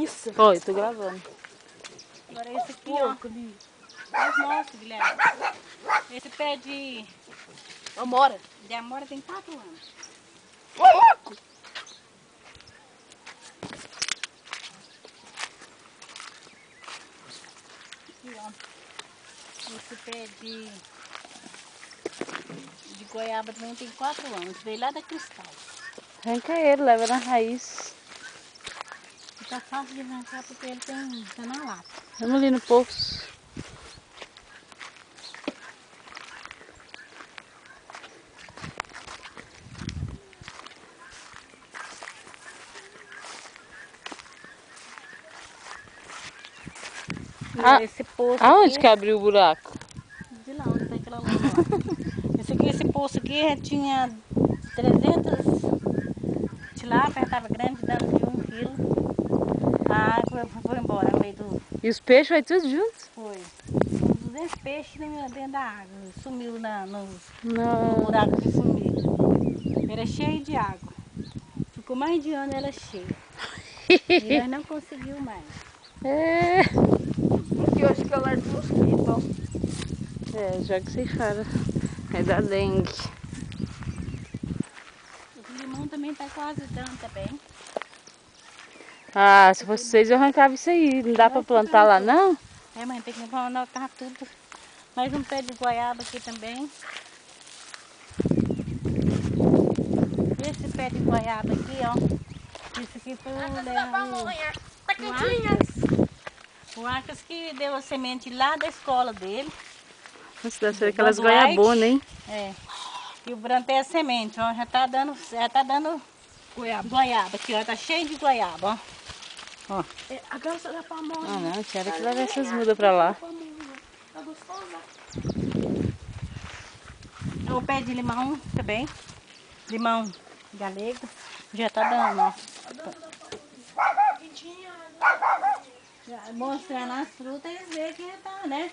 Isso. Oi, tô gravando. Agora esse aqui, ó. Mas nossa, Guilherme. Esse pé de Amora. amora tem 4 anos. Ô, louco! Aqui, ó. Esse pé de goiaba também tem 4 anos. Veio lá da Cristal. Arranca ele, leva na raiz. E tá fácil de arrancar porque ele tá na lata. Vamos ali no poço. E esse poço Aonde aqui, que abriu o buraco? de lá onde tá aquela lama lá. Esse poço aqui já tinha 300 tilápia, estava grande, dando de 1 quilo. A água foi embora no meio do... E os peixes vai tudo junto? Foi. Uns 200 peixes dentro da água. Sumiu no Não. buraco que sumiu. Era cheio de água. Ficou mais de ano ela cheia. E nós não conseguimos mais. É. Aqui hoje que eu largo mosquito. É, joga sem fora. É da dengue. O limão também tá quase dando também. Ah, se fosse vocês eu arrancava isso aí. Não dá pra plantar lá não? É, mãe, tem que anotar tudo. Mais um pé de goiaba aqui também. Esse pé de goiaba aqui, ó. Esse aqui foi o Arcas que deu a semente lá da escola dele. Nossa, deve ser aquelas goiabonas, hein? É. E o plantei a semente, ó. Já tá dando goiaba aqui, ó. Tá cheio de goiaba, ó. É, agora só dá pra mão. Ah não, quero que leve essas mudas pra lá. Tá gostosa? É o pé de limão também. Limão galego. Já tá dando, ó. Já mostrando as frutas, eles veem que já tá, né?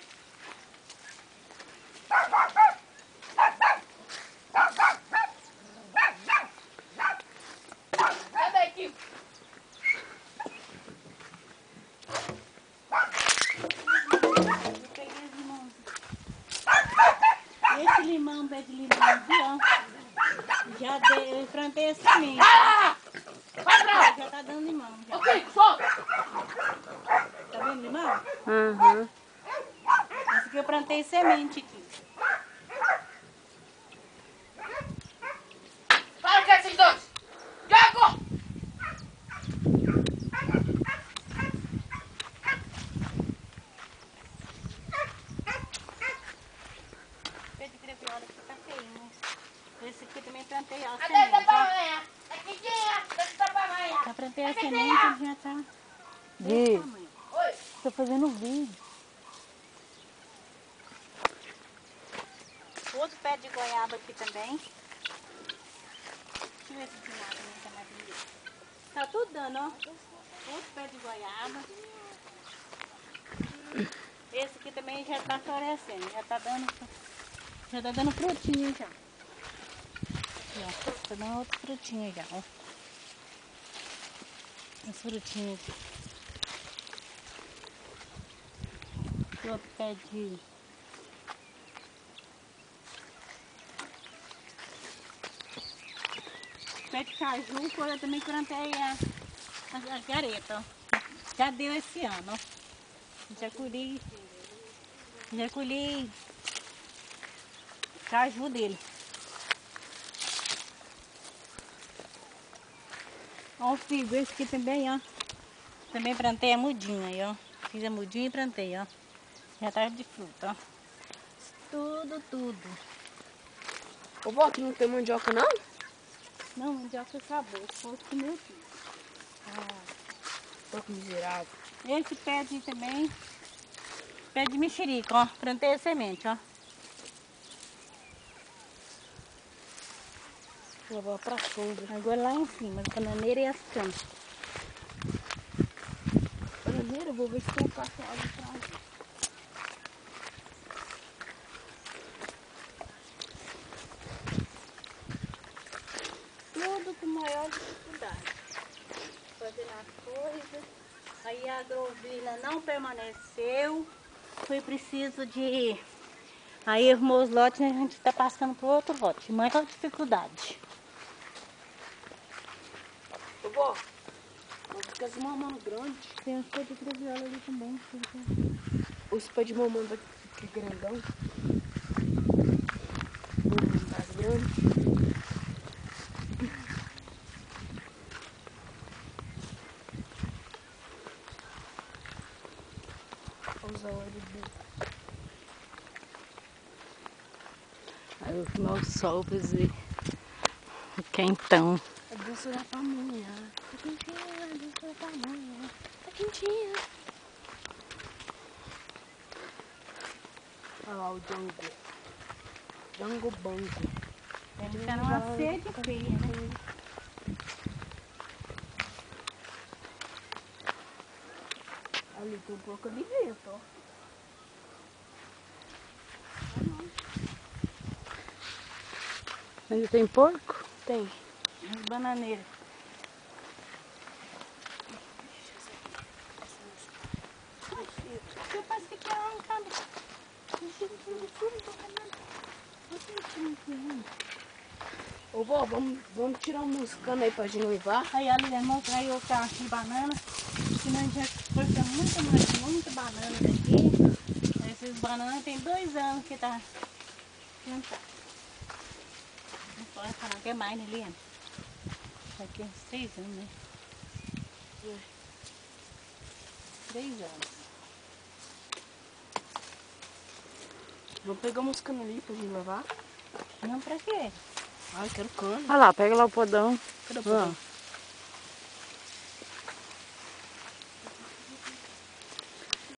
Sai daqui. Eu peguei os limões. Esse limão, pé de limão aqui, ó. Eu plantei a semente. Já tá dando limão. Já. Ok, solta. Tá vendo limão? Uhum. Esse aqui eu plantei semente aqui. Para com esses dois. Diago! Pé de creviola aqui tá feio. Esse aqui também plantei a Até semente. tá pra Ó. amanhã. Aqui tinha. Até tá pra amanhã. Já plantei a semente e já tá desse Gui, tamanho. Oi. tô fazendo vídeo. Outro pé de goiaba aqui também. Deixa eu ver se esse lado também tá mais bonito. Tá tudo dando, ó. Outro pé de goiaba. Esse aqui também já tá florescendo, já tá dando frutinha já. Aqui, ó. Tá dando outro frutinho já, ó. As frutinhas aqui. Outro pé de... Pé de caju, eu também plantei as garetas, ó. Já deu esse ano, ó. Já colhi caju dele. Ó o figo, esse aqui também, ó. Também plantei a mudinha aí, ó. Fiz a mudinha e plantei, ó. Já tá de fruta, ó. Tudo. Ô, vó, aqui não tem mandioca, não? Não, mandioca acabou. Foi o meu filho. Tô que miserável. Esse pé de também. Pé de mexerica, ó. Plantei a semente, ó. Vou levar pra sombra. Agora lá em cima, a bananeira e as camas. Bananeira, vou ver se tem cachorro ali pra lá. Tudo com maior dificuldade. Fazendo as coisas. Aí a grovila não permaneceu. Foi preciso de... Aí arrumou os lotes e a gente está passando para outro lote. Maior dificuldade. Ô, vó, fica as mamães grandes. Tem as coisas de graviola ali também. Os pés de mamãe vai ficar grandão. Mamãe tá grande. Vamos usar o olho de... Aí o meu sol fazer quentão. A doce da pamonha. Tá quentinha, a doce da pamonha. Tá quentinha. Olha lá o Django. Django Bango. Ele tá numa sede feia, né? Ali tem um pouco de vento, ó. Ainda tem porco? Tem. As bananeiras. Eu pensei que era um cara. Ô, vó, vamos tirar uns canos aí pra gente levar. Aí a Lilian mostrou aí o carro de banana. Que nós já cortamos muita banana daqui. Essas bananas tem 2 anos que tá plantado. Não pode falar que é mais, né, Lilian? Daqui uns 3 anos, né? 3 anos. Vamos pegar uns canos ali pra gente levar. Não, pra quê? Ai, quero cano. Olha lá, pega lá o podão. Cadê o Ó. pão?